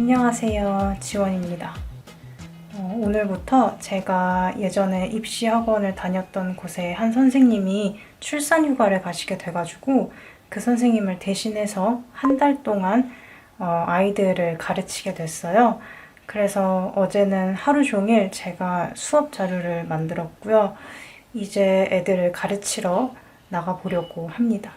안녕하세요, 지원입니다. 오늘부터 제가 예전에 입시학원을 다녔던 곳에 한 선생님이 출산휴가를 가시게 돼가지고 그 선생님을 대신해서 한 달 동안 아이들을 가르치게 됐어요. 그래서 어제는 하루 종일 제가 수업 자료를 만들었고요. 이제 애들을 가르치러 나가보려고 합니다.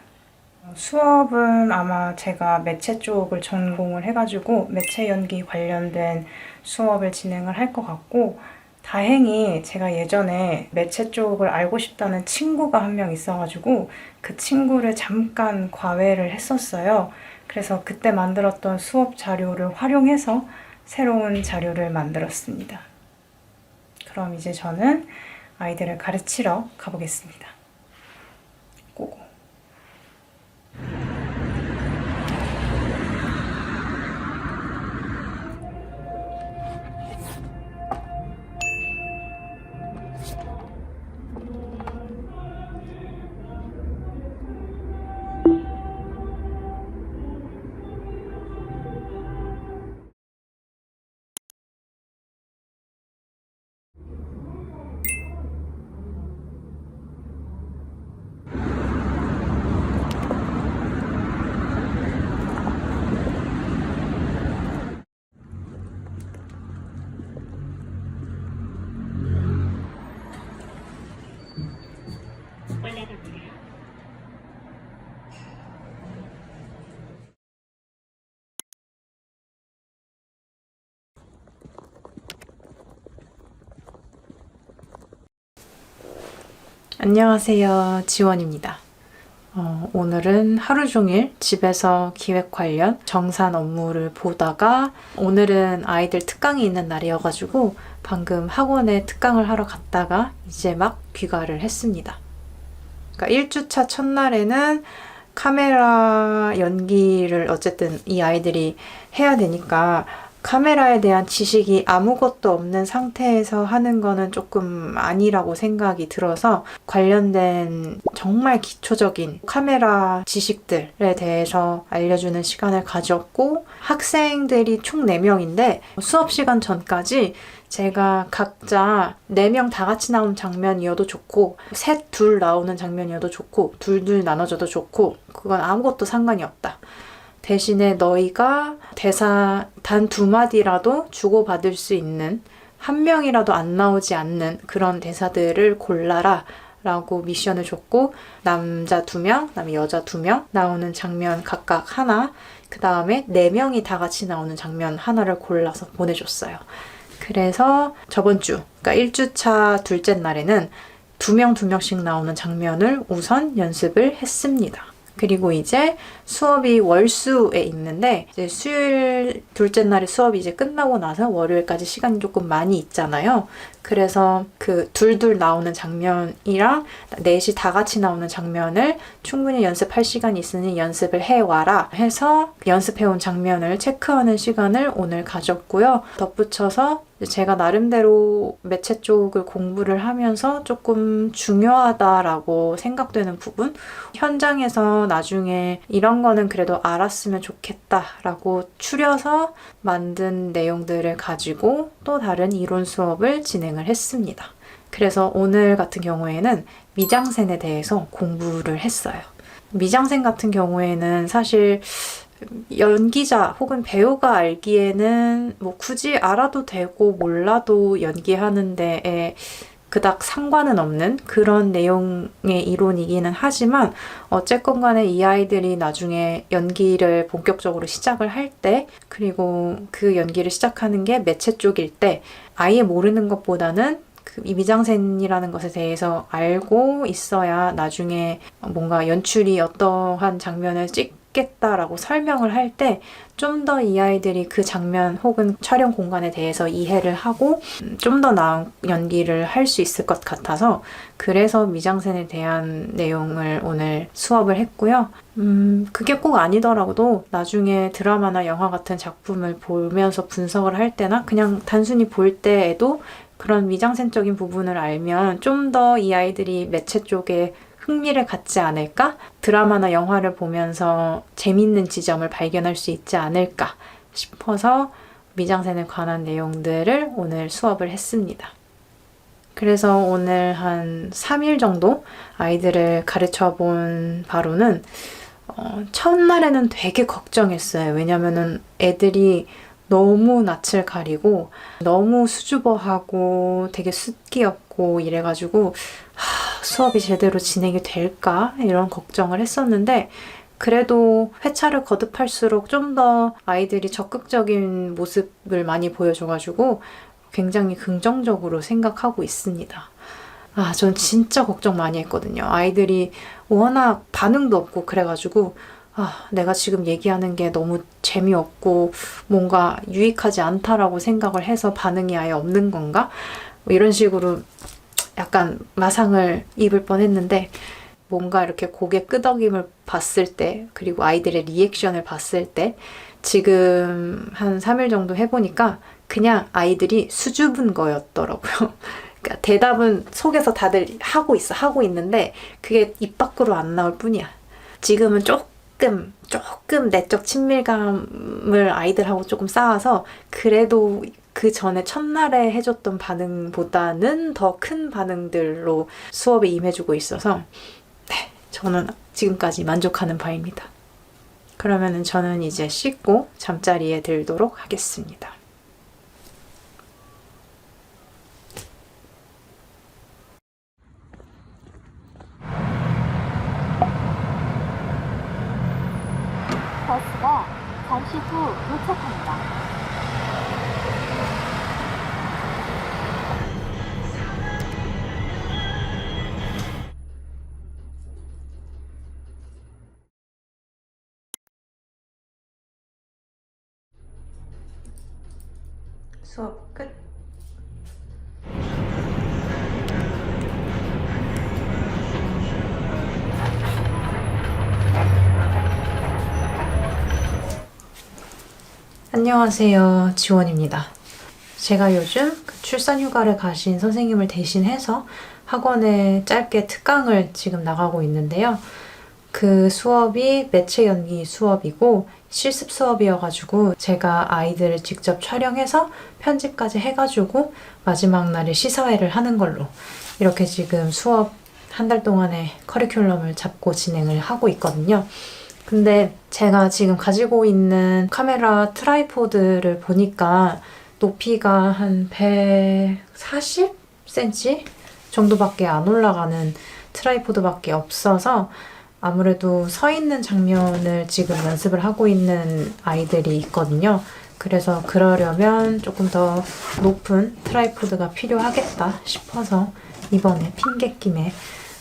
수업은 아마 제가 매체 쪽을 전공을 해가지고 매체 연기 관련된 수업을 진행을 할 것 같고, 다행히 제가 예전에 매체 쪽을 알고 싶다는 친구가 한 명 있어가지고 그 친구를 잠깐 과외를 했었어요. 그래서 그때 만들었던 수업 자료를 활용해서 새로운 자료를 만들었습니다. 그럼 이제 저는 아이들을 가르치러 가보겠습니다. 고고. 안녕하세요, 지원입니다. 오늘은 하루 종일 집에서 기획 관련 정산 업무를 보다가 오늘은 아이들 특강이 있는 날이어가지고 방금 학원에 특강을 하러 갔다가 이제 막 귀가를 했습니다. 그러니까 1주차 첫날에는 카메라 연기를 어쨌든 이 아이들이 해야 되니까 카메라에 대한 지식이 아무것도 없는 상태에서 하는 거는 조금 아니라고 생각이 들어서 관련된 정말 기초적인 카메라 지식들에 대해서 알려주는 시간을 가졌고, 학생들이 총 4명인데 수업 시간 전까지 제가 각자 4명 다 같이 나오는 장면이어도 좋고 셋, 둘 나오는 장면이어도 좋고 둘 나눠져도 좋고 그건 아무것도 상관이 없다. 대신에 너희가 대사 단 2마디라도 주고받을 수 있는, 한 명이라도 안 나오지 않는 그런 대사들을 골라라 라고 미션을 줬고, 남자 2명, 그다음에 여자 2명 나오는 장면 각각 하나, 그 다음에 4명이 다 같이 나오는 장면 하나를 골라서 보내줬어요. 그래서 저번 주, 그러니까 1주차 둘째 날에는 2명씩 나오는 장면을 우선 연습을 했습니다. 그리고 이제 수업이 월수에 있는데, 이제 수요일 둘째 날에 수업이 이제 끝나고 나서 월요일까지 시간이 조금 많이 있잖아요. 그래서 그 둘 나오는 장면이랑 넷이 다 같이 나오는 장면을 충분히 연습할 시간이 있으니 연습을 해와라 해서 연습해온 장면을 체크하는 시간을 오늘 가졌고요. 덧붙여서 제가 나름대로 매체 쪽을 공부를 하면서 조금 중요하다라고 생각되는 부분, 현장에서 나중에 이런 거는 그래도 알았으면 좋겠다라고 추려서 만든 내용들을 가지고 또 다른 이론 수업을 진행을 했습니다. 그래서 오늘 같은 경우에는 미장센에 대해서 공부를 했어요. 미장센 같은 경우에는 사실 연기자 혹은 배우가 알기에는 뭐 굳이 알아도 되고 몰라도 연기하는 데에 그닥 상관은 없는 그런 내용의 이론이기는 하지만, 어쨌건 간에 이 아이들이 나중에 연기를 본격적으로 시작을 할 때, 그리고 그 연기를 시작하는 게 매체 쪽일 때 아예 모르는 것보다는 이 미장센이라는 것에 대해서 알고 있어야 나중에 뭔가 연출이 어떠한 장면을 찍겠다라고 설명을 할 때 좀 더 이 아이들이 그 장면 혹은 촬영 공간에 대해서 이해를 하고 좀 더 나은 연기를 할 수 있을 것 같아서, 그래서 미장센에 대한 내용을 오늘 수업을 했고요. 그게 꼭 아니더라도 나중에 드라마나 영화 같은 작품을 보면서 분석을 할 때나 그냥 단순히 볼 때에도 그런 미장센적인 부분을 알면 좀 더 이 아이들이 매체 쪽에 흥미를 갖지 않을까? 드라마나 영화를 보면서 재밌는 지점을 발견할 수 있지 않을까 싶어서 미장센에 관한 내용들을 오늘 수업을 했습니다. 그래서 오늘 한 3일 정도 아이들을 가르쳐 본 바로는 첫날에는 되게 걱정했어요. 왜냐면은 애들이 너무 낯을 가리고 너무 수줍어하고 되게 숫기없고 이래가지고 수업이 제대로 진행이 될까? 이런 걱정을 했었는데 그래도 회차를 거듭할수록 좀 더 아이들이 적극적인 모습을 많이 보여줘가지고 굉장히 긍정적으로 생각하고 있습니다. 전 진짜 걱정 많이 했거든요. 아이들이 워낙 반응도 없고 그래가지고 내가 지금 얘기하는 게 너무 재미없고 뭔가 유익하지 않다라고 생각을 해서 반응이 아예 없는 건가? 뭐 이런 식으로 약간 마상을 입을 뻔했는데 뭔가 이렇게 고개 끄덕임을 봤을 때 그리고 아이들의 리액션을 봤을 때 지금 한 3일 정도 해보니까 그냥 아이들이 수줍은 거였더라고요. 그러니까 대답은 속에서 다들 하고 있는데 그게 입 밖으로 안 나올 뿐이야. 지금은 조금 내적 친밀감을 아이들하고 조금 쌓아서 그래도 그 전에 첫날에 해줬던 반응보다는 더 큰 반응들로 수업에 임해주고 있어서 저는 지금까지 만족하는 바입니다. 그러면은 저는 이제 씻고 잠자리에 들도록 하겠습니다. 버스가 잠시 후 도착합니다. 수업 끝. 안녕하세요. 지원입니다. 제가 요즘 출산휴가를 가신 선생님을 대신해서 학원에 짧게 특강을 지금 나가고 있는데요. 그 수업이 매체 연기 수업이고 실습 수업이어가지고 제가 아이들을 직접 촬영해서 편집까지 해가지고 마지막 날에 시사회를 하는 걸로 이렇게 지금 수업 한 달 동안의 커리큘럼을 잡고 진행을 하고 있거든요. 근데 제가 지금 가지고 있는 카메라 트라이포드를 보니까 높이가 한 140cm 정도밖에 안 올라가는 트라이포드밖에 없어서 아무래도 서 있는 장면을 지금 연습을 하고 있는 아이들이 있거든요. 그래서 그러려면 조금 더 높은 트라이포드가 필요하겠다 싶어서 이번에 핑계김에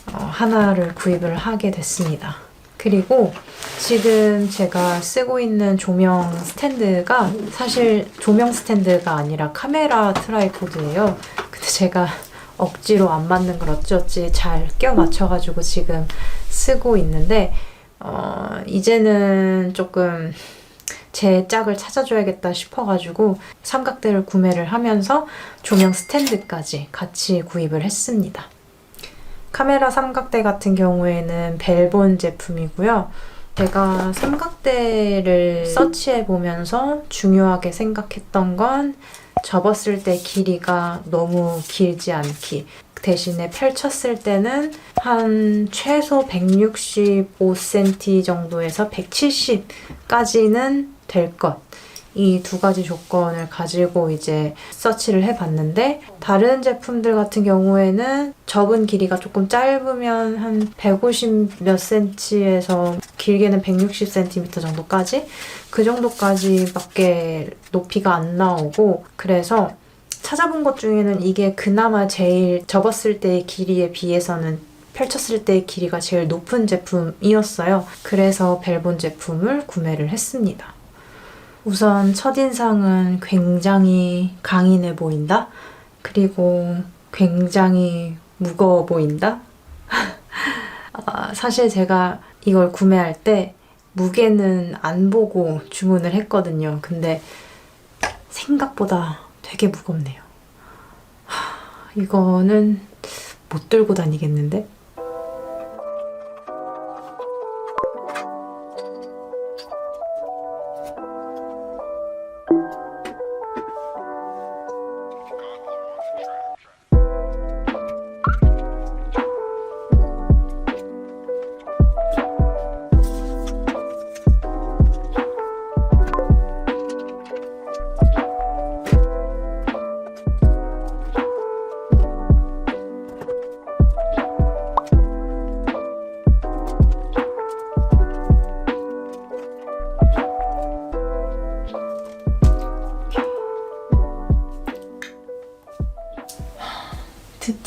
하나를 구입을 하게 됐습니다. 그리고 지금 제가 쓰고 있는 조명 스탠드가 사실 조명 스탠드가 아니라 카메라 트라이포드예요. 근데 제가 억지로 안 맞는 걸 어찌어찌 잘 껴 맞춰가지고 지금 쓰고 있는데 이제는 조금 제 짝을 찾아줘야겠다 싶어가지고 삼각대를 구매를 하면서 조명 스탠드까지 같이 구입을 했습니다. 카메라 삼각대 같은 경우에는 벨본 제품이고요. 제가 삼각대를 서치해보면서 중요하게 생각했던 건 접었을 때 길이가 너무 길지 않기. 대신에 펼쳤을 때는 한 최소 165cm 정도에서 170까지는 될 것. 이 두 가지 조건을 가지고 이제 서치를 해봤는데 다른 제품들 같은 경우에는 접은 길이가 조금 짧으면 한 150 몇 cm에서 길게는 160cm 정도까지 그 정도까지밖에 높이가 안 나오고 그래서 찾아본 것 중에는 이게 그나마 제일 접었을 때의 길이에 비해서는 펼쳤을 때의 길이가 제일 높은 제품이었어요. 그래서 벨본 제품을 구매를 했습니다. 우선 첫인상은 굉장히 강인해 보인다. 그리고 굉장히 무거워 보인다. 사실 제가 이걸 구매할 때 무게는 안 보고 주문을 했거든요. 근데 생각보다 되게 무겁네요. 이거는 못 들고 다니겠는데?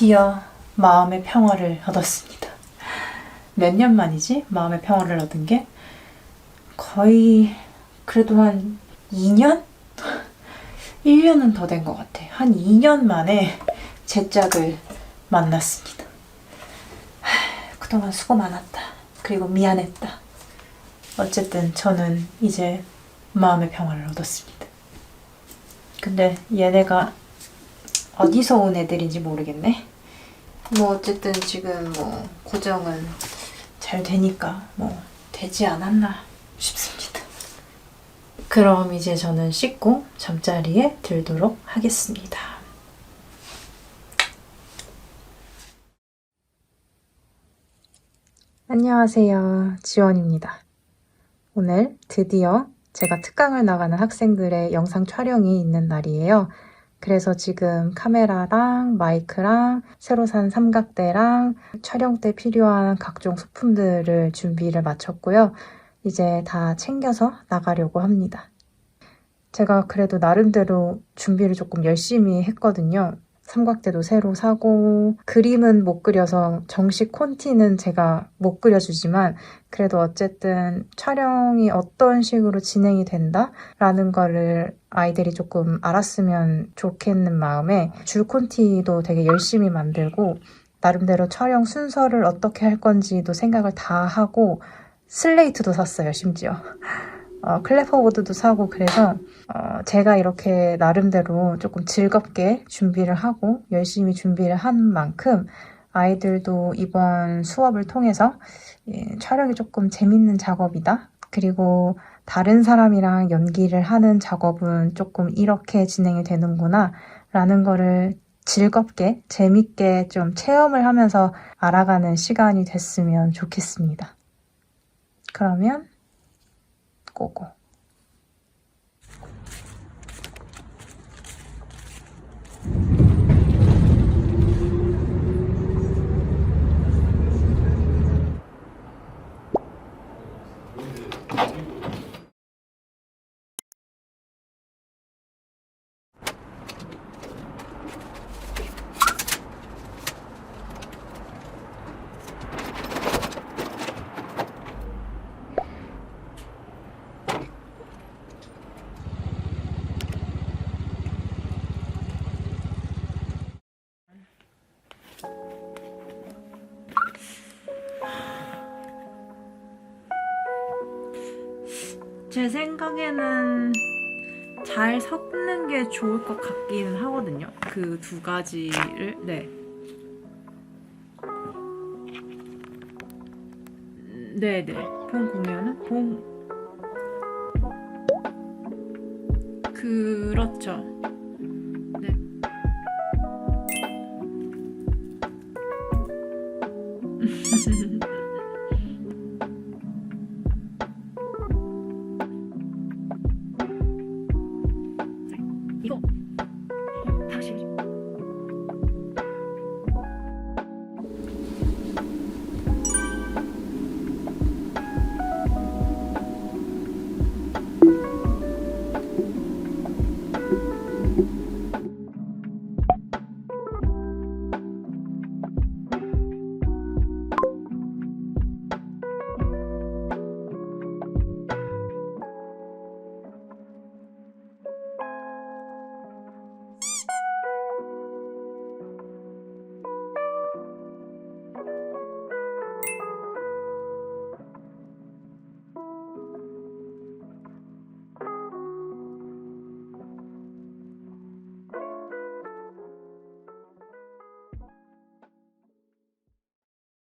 드디어 마음의 평화를 얻었습니다. 몇 년 만이지? 마음의 평화를 얻은 게? 거의 그래도 한 2년? 1년은 더 된 것 같아. 한 2년 만에 제 짝을 만났습니다. 그동안 수고 많았다. 그리고 미안했다. 어쨌든 저는 이제 마음의 평화를 얻었습니다. 근데 얘네가 어디서 온 애들인지 모르겠네. 뭐 어쨌든 지금 뭐 고정은 잘 되니까 뭐 되지 않았나 싶습니다. 그럼 이제 저는 씻고 잠자리에 들도록 하겠습니다. 안녕하세요. 지원입니다. 오늘 드디어 제가 특강을 나가는 학생들의 영상 촬영이 있는 날이에요. 그래서 지금 카메라랑 마이크랑 새로 산 삼각대랑 촬영 때 필요한 각종 소품들을 준비를 마쳤고요. 이제 다 챙겨서 나가려고 합니다. 제가 그래도 나름대로 준비를 조금 열심히 했거든요. 삼각대도 새로 사고 그림은 못 그려서 정식 콘티는 제가 못 그려주지만 그래도 어쨌든 촬영이 어떤 식으로 진행이 된다라는 거를 아이들이 조금 알았으면 좋겠는 마음에 줄 콘티도 되게 열심히 만들고 나름대로 촬영 순서를 어떻게 할 건지도 생각을 다 하고 슬레이트도 샀어요, 심지어. 클래퍼보드도 사고 그래서 제가 이렇게 나름대로 조금 즐겁게 준비를 하고 열심히 준비를 한 만큼 아이들도 이번 수업을 통해서 촬영이 조금 재밌는 작업이다. 그리고 다른 사람이랑 연기를 하는 작업은 조금 이렇게 진행이 되는구나 라는 거를 즐겁게 재밌게 좀 체험을 하면서 알아가는 시간이 됐으면 좋겠습니다. 그러면 고고. 제 생각에는 잘 섞는 게 좋을 것 같기는 하거든요. 그 두 가지를. 네. 네네. 봄 공연은? 그렇죠. 네.